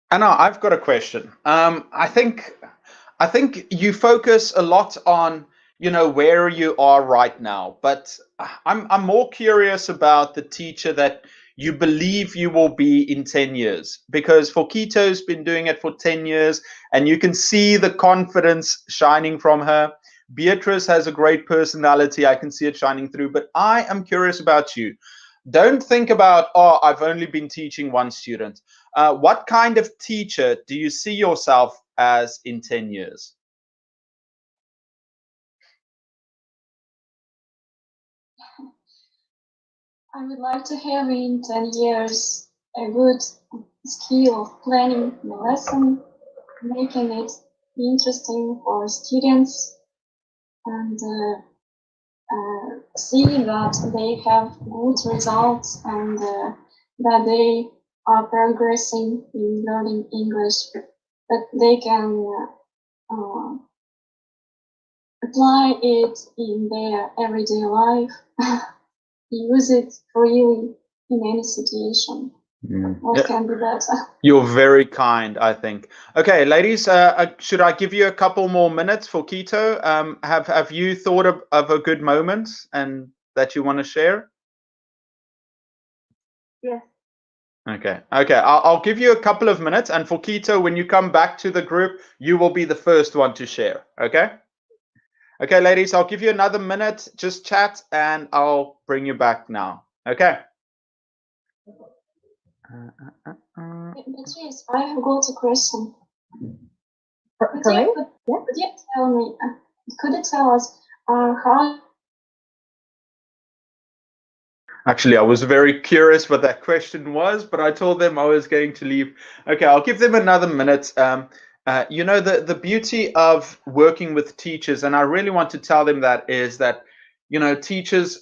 Anna, I've got a question. I think you focus a lot on where you are right now, but I'm more curious about the teacher that you believe you will be in 10 years, because Fokito's been doing it for 10 years and you can see the confidence shining from her. Beatrice has a great personality. I can see it shining through, but I am curious about you. Don't think about, oh, I've only been teaching one student. What kind of teacher do you see yourself as in 10 years? I would like to have in 10 years a good skill of planning the lesson, making it interesting for students, and see that they have good results and that they are progressing in learning English, that they can apply it in their everyday life, use it freely in any situation. What can be better? You're very kind, I think. Okay, ladies, should I give you a couple more minutes for Keto? Have you thought of a good moment and that you want to share? Yes. Okay. I'll give you a couple of minutes, and for Keto, when you come back to the group, you will be the first one to share. Okay. Okay, ladies, I'll give you another minute. Just chat, and I'll bring you back now. Okay. Beatrice, I have got a question. Could Sorry? you tell me? Could you tell us how? Actually, I was very curious what that question was, but I told them I was going to leave. Okay, I'll give them another minute. The beauty of working with teachers, and I really want to tell them that, is that, teachers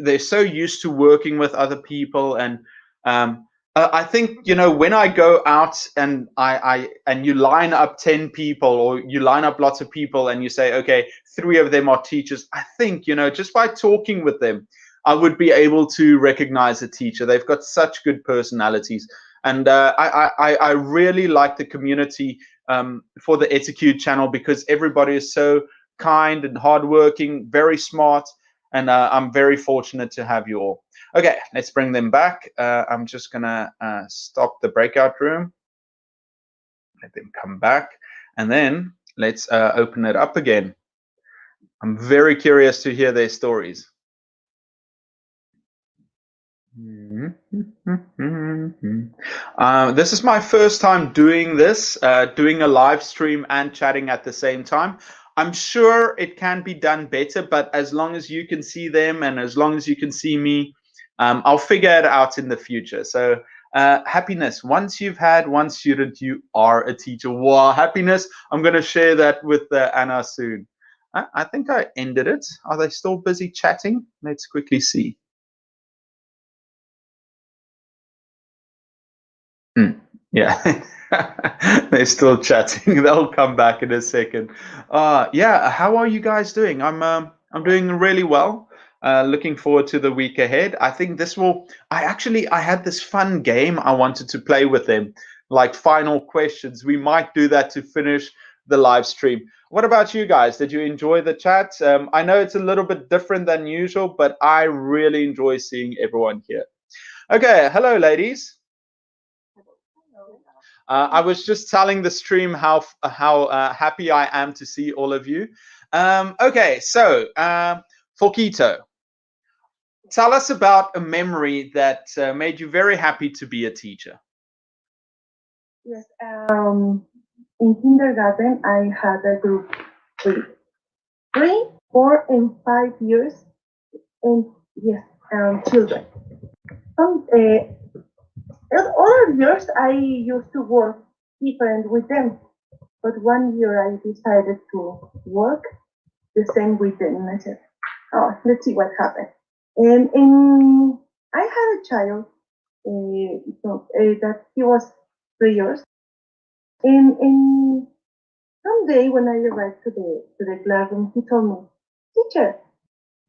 they're so used to working with other people. And I think, when I go out and and you line up 10 people, or you line up lots of people and you say, okay, 3 of them are teachers, I think, just by talking with them, I would be able to recognize a teacher. They've got such good personalities. And I really like the community for the Etiquette channel, because everybody is so kind and hardworking, very smart, and I'm very fortunate to have you all. Okay, let's bring them back. I'm just gonna stop the breakout room, let them come back, and then let's open it up again. I'm very curious to hear their stories. This is my first time doing this, doing a live stream and chatting at the same time. I'm sure it can be done better, but as long as you can see them and as long as you can see me, I'll figure it out in the future. So happiness, once you've had one student, you are a teacher. Wow, happiness. I'm going to share that with Anna soon. I think I ended it. Are they still busy chatting? Let's quickly see. Yeah, they're still chatting. They'll come back in a second. Yeah, how are you guys doing? I'm doing really well. Looking forward to the week ahead. I think this will. I had this fun game I wanted to play with them, like final questions. We might do that to finish the live stream. What about you guys? Did you enjoy the chat? I know it's a little bit different than usual, but I really enjoy seeing everyone here. Okay, hello, ladies. I was just telling the stream how happy I am to see all of you. Okay, so for Quito, tell us about a memory that made you very happy to be a teacher. Yes. In kindergarten, I had a group with 3, 4, and 5 years, and yes, children. Other years I used to work different with them, but one year I decided to work the same with them, and I said, "Oh, let's see what happened." And I had a child, that he was 3 years, and someday when I arrived to the classroom, he told me, "Teacher,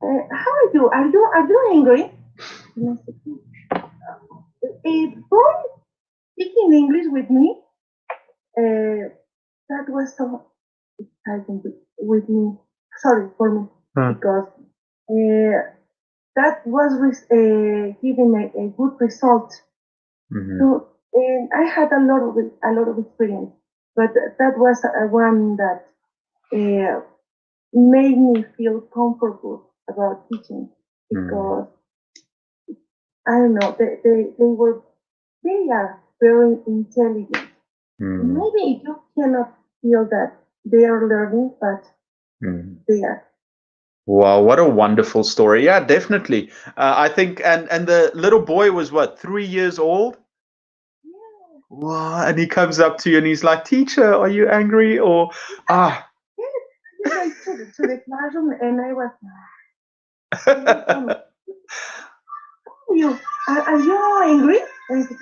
how are you? Are you angry?" And I said, "Boy, speaking English with me, that was so exciting with me. Sorry for me, because that was giving a good result. So, and I had a lot of experience, but that was one that made me feel comfortable about teaching, because I don't know, they are very intelligent. Maybe you cannot feel that they are learning, but they are. Wow, what a wonderful story. Yeah, definitely. I think, and the little boy was what, 3 years old? Yeah. Wow, and he comes up to you and he's like, "Teacher, are you angry?" Or Yes, I to the classroom, and I was. Are you angry? And I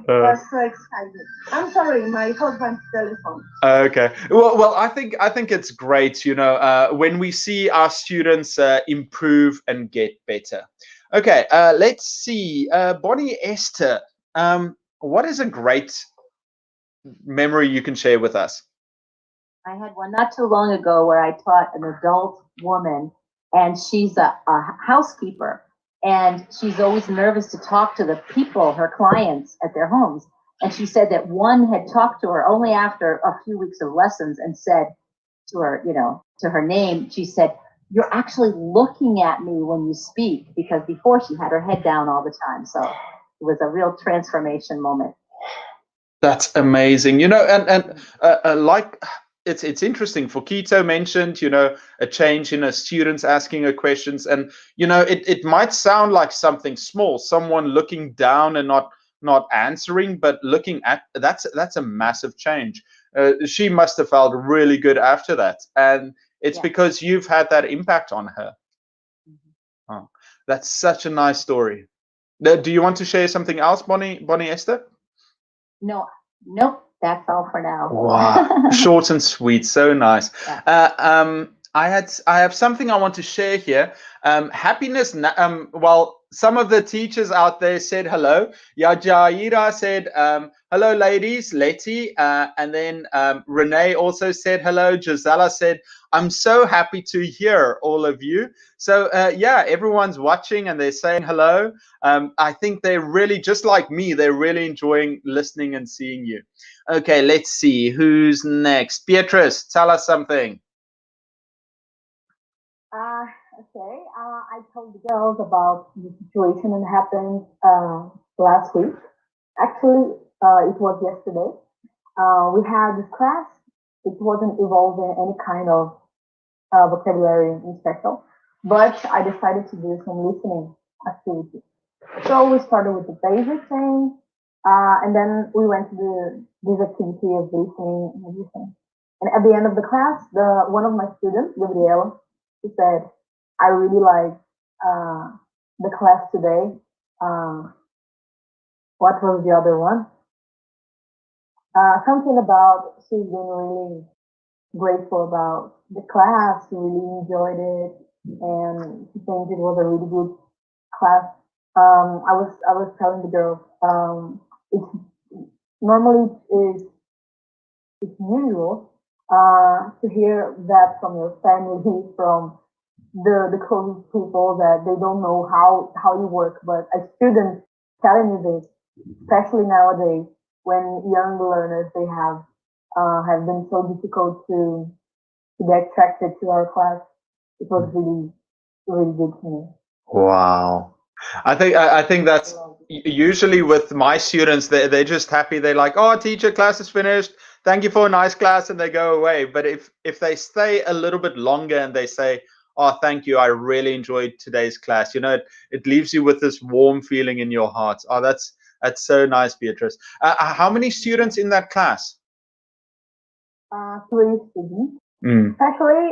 was so excited. I'm sorry, my husband's telephone. Okay. Well, I think it's great, when we see our students improve and get better. Okay, let's see. Bonnie Esther, what is a great memory you can share with us? I had one not too long ago where I taught an adult woman, and she's a housekeeper, and she's always nervous to talk to the people, her clients, at their homes. And she said that one had talked to her only after a few weeks of lessons and said to her, to her name, she said, "You're actually looking at me when you speak," because before she had her head down all the time. So it was a real transformation moment. That's amazing. And like, it's interesting. For Quito mentioned, a change in students asking her questions, and it might sound like something small, someone looking down and not answering, but looking at that's a massive change. She must have felt really good after that, and it's because you've had that impact on her. Oh, that's such a nice story. Do you want to share something else, Bonnie Esther? Nope. That's all for now. Wow, short and sweet, so nice. Yeah. I have something I want to share here. Happiness. Well, some of the teachers out there said hello. Yajaira said, hello, ladies, Letty. And then Renee also said hello. Gisela said, I'm so happy to hear all of you. So, yeah, everyone's watching and they're saying hello. I think they're really, just like me, they're really enjoying listening and seeing you. Okay, let's see. Who's next? Beatrice, tell us something. Okay. I told the girls about the situation that happened last week. Actually, it was yesterday. We had this class. It wasn't involving any kind of vocabulary in special, but I decided to do some listening activity. So we started with the basic thing, and then we went to this activity of listening and everything. And at the end of the class, one of my students, Gabriela, she said, I really like the class today. What was the other one? Something about she's been really grateful about the class. She really enjoyed it, and she thinks it was a really good class. I was telling the girls, it's normally it's usual to hear that from your family, from the closest people that they don't know how you work, but a student telling you this, especially nowadays when young learners they have been so difficult to get attracted to our class. It was really really good to me. Wow. I think that's usually with my students, they're just happy. They're like, oh, teacher, class is finished. Thank you for a nice class, and they go away. But if they stay a little bit longer and they say, oh, thank you, I really enjoyed today's class, you know, it leaves you with this warm feeling in your heart. Oh, that's so nice, Beatrice. How many students in that class? 3 students. Mm. Actually,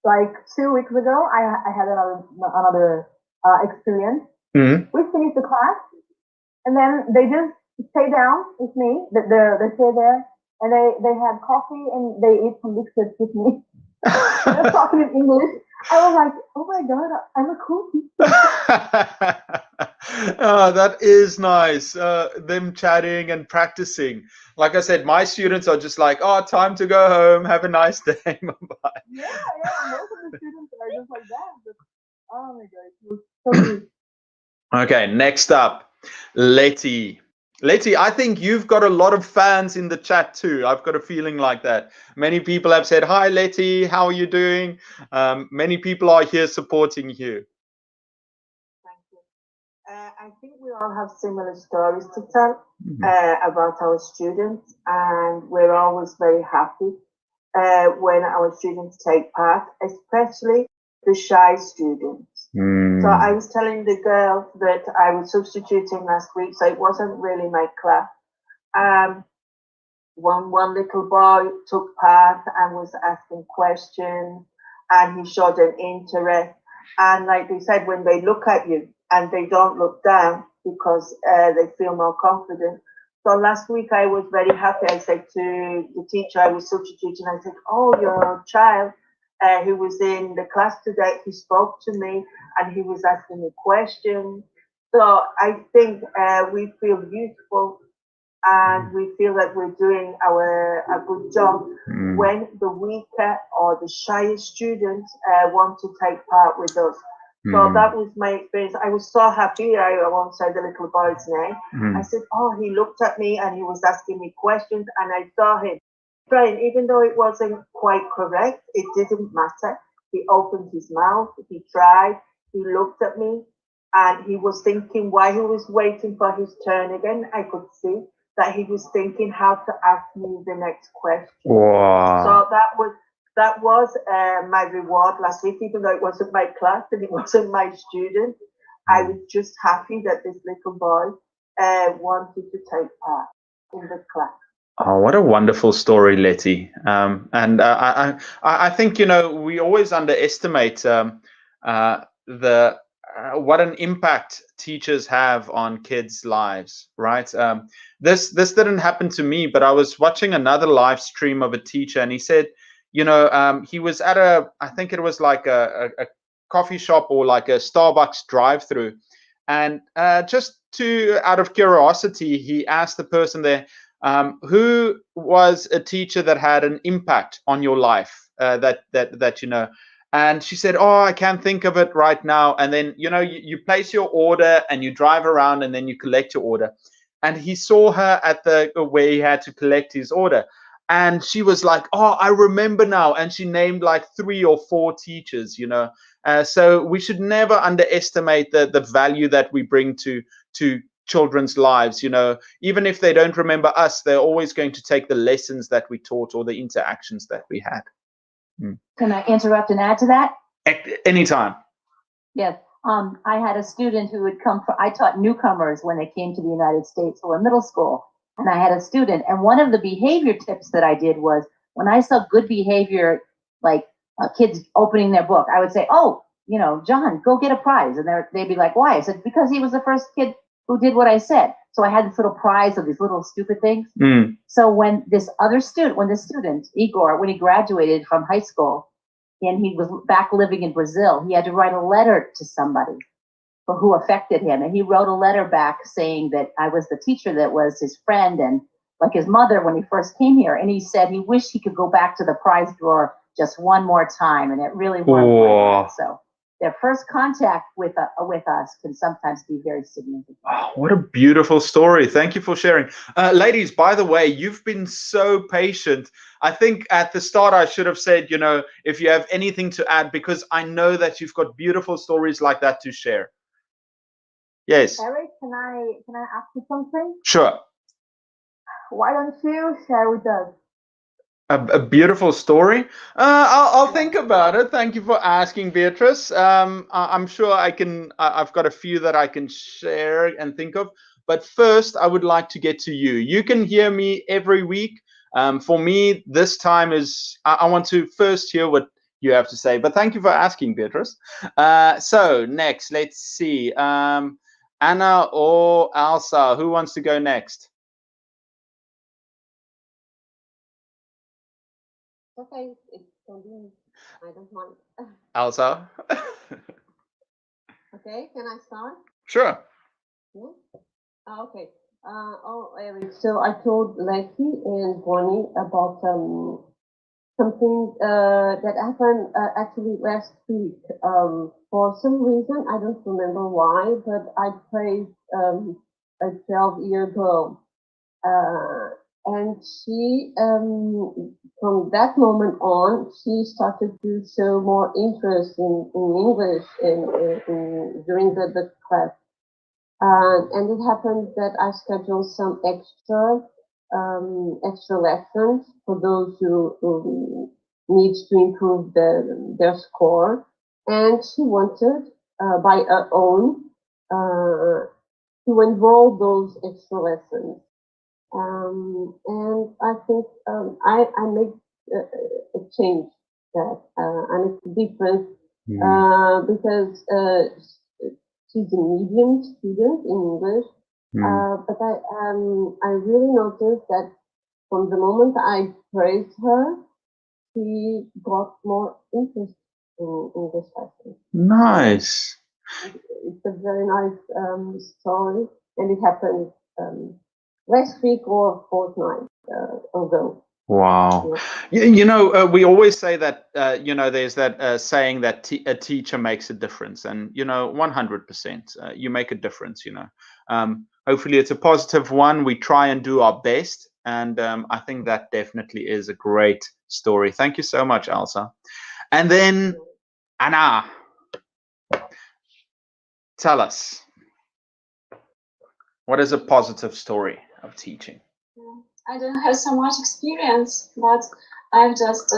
like 2 weeks ago, I had another experience. Mm. We finished the class, and then they just stay down with me. They stay there, and they had coffee and they eat some biscuits with me. They're talking in English. I was like, oh my god, I'm a cool teacher. Oh, that is nice. Them chatting and practicing. Like I said, my students are just like, oh, time to go home. Have a nice day. Bye-bye. Yeah, most of the students are just like that. But, oh my god, it was so good. Okay, next up, Letty. Letty, I think you've got a lot of fans in the chat too. I've got a feeling like that. Many people have said, hi, Letty, how are you doing? Many people are here supporting you. Thank you. I think we all have similar stories to tell about our students, and we're always very happy when our students take part, especially the shy students. So I was telling the girls that I was substituting last week, so it wasn't really my class. One little boy took part and was asking questions, and he showed an interest. And like they said, when they look at you and they don't look down because they feel more confident. So last week I was very happy. I said to the teacher I was substituting, I said, oh, your child who was in the class today, he spoke to me and he was asking me questions. So I think we feel useful and we feel that we're doing a good job when the weaker or the shyest students want to take part with us. So that was my experience. I was so happy. I won't say the little boy's name. I said, oh, he looked at me and he was asking me questions, and I saw him trying, even though it wasn't quite correct, it didn't matter. He opened his mouth, he tried, he looked at me, and he was thinking while he was waiting for his turn again, I could see that he was thinking how to ask me the next question. Wow. So that was my reward last week, even though it wasn't my class and it wasn't my student. I was just happy that this little boy wanted to take part in the class. Oh, what a wonderful story, Letty. And I think, you know, we always underestimate what an impact teachers have on kids' lives, right? This didn't happen to me, but I was watching another live stream of a teacher, and he said, you know, he was at I think it was like a coffee shop or like a Starbucks drive-through, And just out of curiosity, he asked the person there, who was a teacher that had an impact on your life, that you know. And she said, oh, I can't think of it right now. And then, you know, you place your order and you drive around and then you collect your order. And he saw her at the where he had to collect his order. And she was like, oh, I remember now. And she named like 3 or 4 teachers, you know. So we should never underestimate the value that we bring to children's lives, you know. Even if they don't remember us, they're always going to take the lessons that we taught or the interactions that we had. Can I interrupt and add to that? Anytime. Yes. I had a student who would come from, I taught newcomers when they came to the United States who were middle school. And I had a student, and one of the behavior tips that I did was when I saw good behavior, like kids opening their book, I would say, oh, you know, John, go get a prize. And they'd be like, why? I said, because he was the first kid who did what I said. So I had this little prize of these little stupid things. So when this student, Igor, when he graduated from high school and he was back living in Brazil, he had to write a letter to somebody for who affected him. And he wrote a letter back saying that I was the teacher that was his friend and like his mother when he first came here. And he said he wished he could go back to the prize drawer just one more time. And it really was. So their first contact with us can sometimes be very significant. Oh, what a beautiful story. Thank you for sharing. Ladies, by the way, you've been so patient. I think at the start I should have said, you know, if you have anything to add, because I know that you've got beautiful stories like that to share. Yes. Eric, can I ask you something? Sure. Why don't you share with us? A beautiful story. I'll think about it. Thank you for asking, Beatrice. I'm sure I can. I've got a few that I can share and think of. But first, I would like to get to you. You can hear me every week. For me, this time is I want to first hear what you have to say. But thank you for asking, Beatrice. So next, let's see. Anna or Elsa, who wants to go next? Okay, it's convenient. I don't mind. Elsa. Okay, can I start? Sure. Yeah? Okay. Eric, so I told Leslie and Bonnie about something that happened actually last week. For some reason, I don't remember why, but I praised a 12-year girl. And she, from that moment on, she started to show more interest in English during the class. And it happened that I scheduled some extra lessons for those who needs to improve their score. And she wanted, by her own, to enroll those extra lessons. And I think I make a change that I make a difference because she's a medium student in English, but I really noticed that from the moment I praised her, she got more interest in this lesson. Nice. It's a very nice story, and it happened last week or fortnight ago. Wow. Yeah. You know, we always say that, you know, there's that saying that a teacher makes a difference. And, you know, 100%, you make a difference, you know. Hopefully it's a positive one. We try and do our best. And I think that definitely is a great story. Thank you so much, Elsa. And then, Anna, tell us, what is a positive story of teaching? I don't have so much experience, but I've just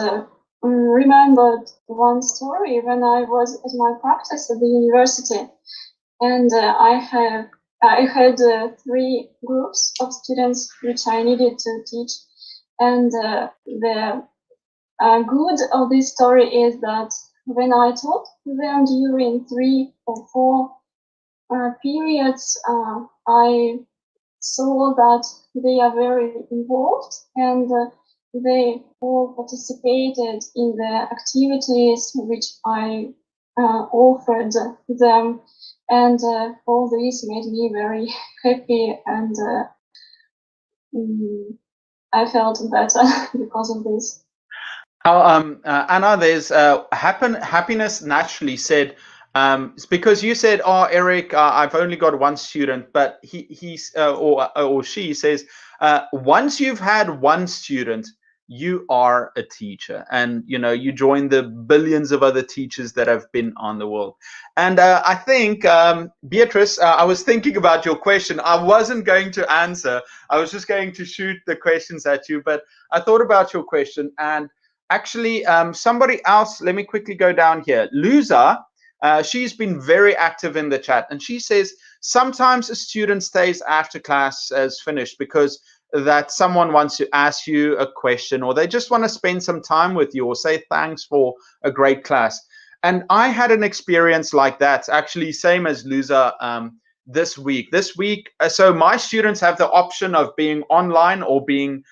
remembered one story when I was at my practice at the university, and I had 3 groups of students which I needed to teach, and the good of this story is that when I taught them during 3 or 4 periods, I saw that they are very involved and they all participated in the activities which I offered them. and all this made me very happy, and I felt better because of this. Anna, there's happiness naturally said. It's because you said, "Oh, Eric, I've only got one student," but he's or she says, once you've had one student, you are a teacher, and you know you join the billions of other teachers that have been on the world. And I think, Beatrice, I was thinking about your question. I wasn't going to answer. I was just going to shoot the questions at you, but I thought about your question and. Actually, somebody else, let me quickly go down here. Luza, she's been very active in the chat, and she says sometimes a student stays after class has finished because that someone wants to ask you a question, or they just want to spend some time with you or say thanks for a great class. And I had an experience like that, actually, same as Luza, this week. So my students have the option of being online or being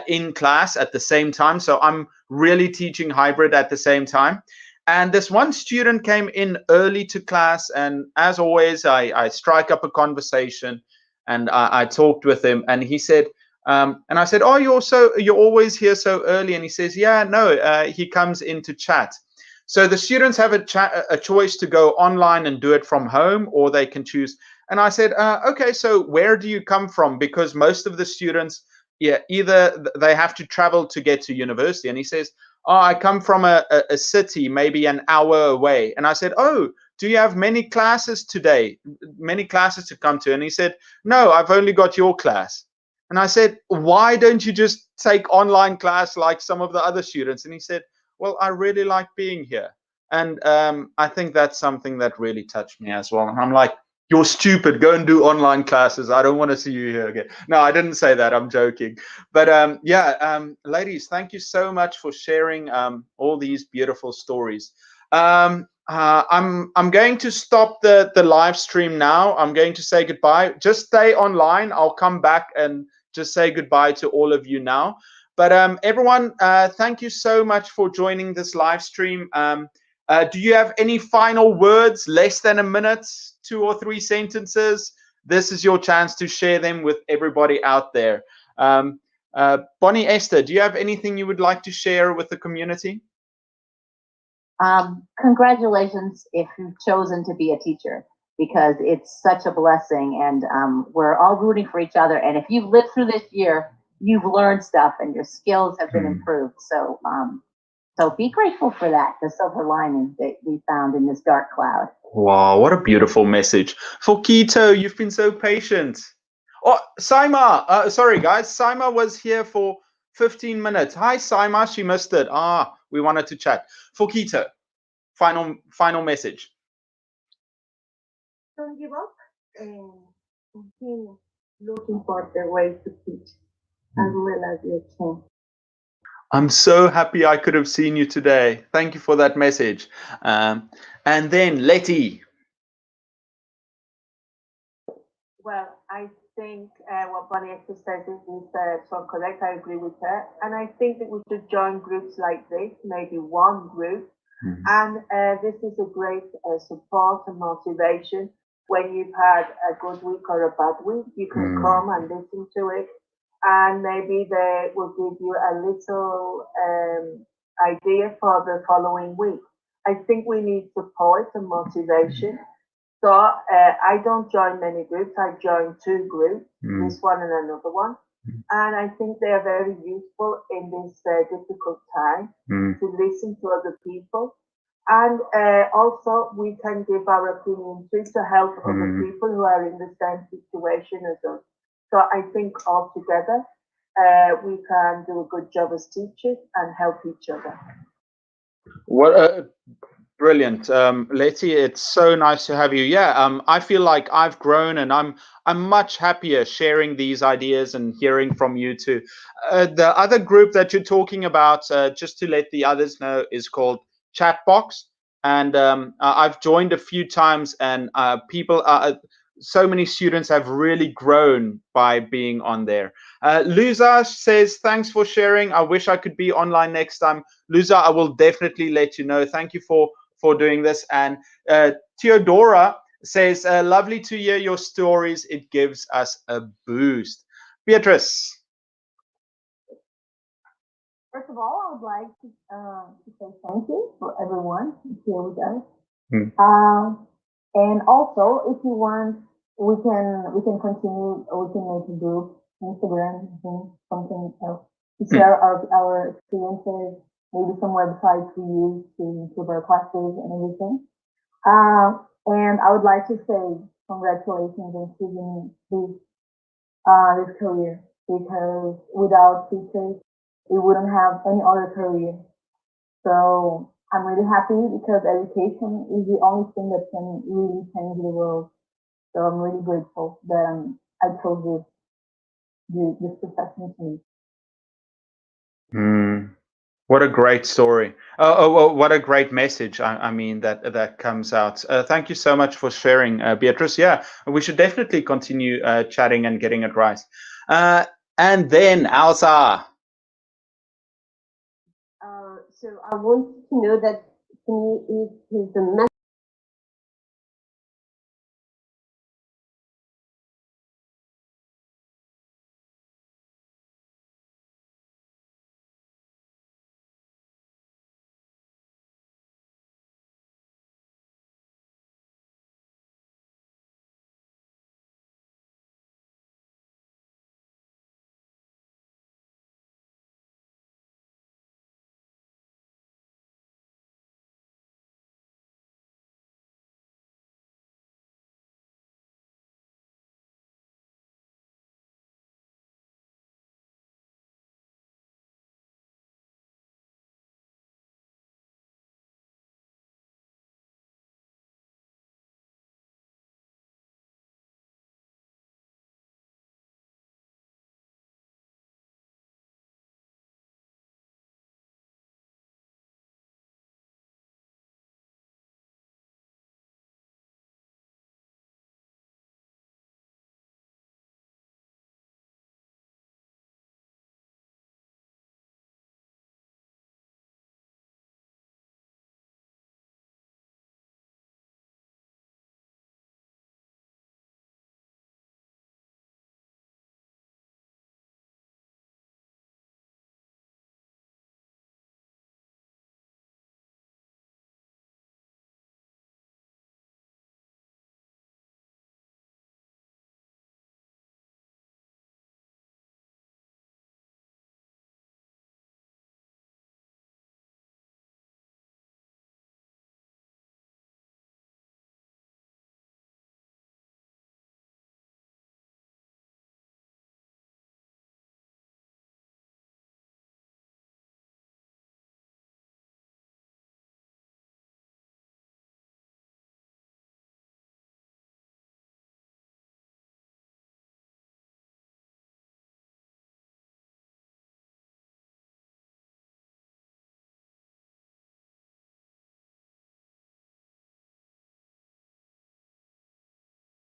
in class at the same time. So I'm really teaching hybrid at the same time. And this one student came in early to class, and as always, I strike up a conversation, and I talked with him, and he said, and I said, "Oh, you're always here so early?" And he says, "Yeah, no." He comes into chat. So the students have a choice to go online and do it from home, or they can choose. And I said, "Okay, so where do you come from?" Because most of the students, yeah, either they have to travel to get to university. And he says, "Oh, I come from a city, maybe an hour away." And I said, "Oh, do you have many classes today? Many classes to come to?" And he said, "No, I've only got your class." And I said, "Why don't you just take online class like some of the other students?" And he said, "Well, I really like being here." And I think that's something that really touched me as well. And I'm like, "You're stupid. Go and do online classes. I don't want to see you here again." No, I didn't say that. I'm joking. But ladies, thank you so much for sharing all these beautiful stories. I'm going to stop the live stream now. I'm going to say goodbye. Just stay online. I'll come back and just say goodbye to all of you now. But everyone, thank you so much for joining this live stream. Do you have any final words? Less than a minute, 2 or 3 sentences. This is your chance to share them with everybody out there. Bonnie Esther, do you have anything you would like to share with the community? Congratulations if you've chosen to be a teacher, because it's such a blessing, and we're all rooting for each other. And if you've lived through this year, you've learned stuff and your skills have been improved. So so be grateful for that, the silver lining that we found in this dark cloud. Wow, what a beautiful message. For Keto, you've been so patient. Oh, Saima, sorry guys, Saima was here for 15 minutes. Hi Saima, she missed it. We wanted to chat. For Keto, final message. Don't give up and continue looking for the way to teach as well as you can. I'm so happy I could have seen you today. Thank you for that message. And then Letty. Well, I think what Bonnie says is so correct. I agree with her. And I think that we should join groups like this, maybe one group. Mm-hmm. And this is a great support and motivation. When you've had a good week or a bad week, you can come and listen to it. And maybe they will give you a little idea for the following week. I think we need support and motivation. So I don't join many groups. I join 2 groups, this one and another one. And I think they are very useful in this difficult time to listen to other people. And also we can give our opinion too to help other people who are in the same situation as us. So I think all together we can do a good job as teachers and help each other. What brilliant, Letty. It's so nice to have you. Yeah, I feel like I've grown, and I'm much happier sharing these ideas and hearing from you too. The other group that you're talking about, just to let the others know, is called Chatbox, and I've joined a few times, and people are. So many students have really grown by being on there. Luza says, "Thanks for sharing. I wish I could be online next time." Luza, I will definitely let you know. Thank you for doing this. And Theodora, says, lovely to hear your stories. It gives us a boost. Beatrice. First of all, I would like to say thank you for everyone here with us. And also, if you want, we can continue. We can make a group, Instagram, something else to share our experiences. Maybe some websites we use to improve our classes and everything. And I would like to say congratulations on choosing this career, because without teachers, we wouldn't have any other career. So I'm really happy because education is the only thing that can really change the world. So I'm really grateful that I chose this profession to me. What a great story. What a great message. I mean, that comes out. Thank you so much for sharing, Beatrice. Yeah, we should definitely continue chatting and getting it right. And then, Elsa. So I want you to know that to me it is the message.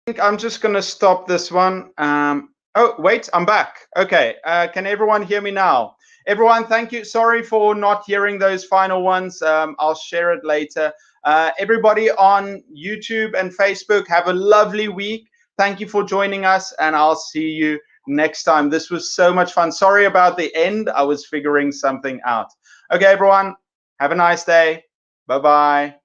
I think I'm just going to stop this one. Oh, wait, I'm back. Okay, can everyone hear me now? Everyone, thank you. Sorry for not hearing those final ones. I'll share it later. Everybody on YouTube and Facebook, have a lovely week. Thank you for joining us, and I'll see you next time. This was so much fun. Sorry about the end. I was figuring something out. Okay, everyone, have a nice day. Bye-bye.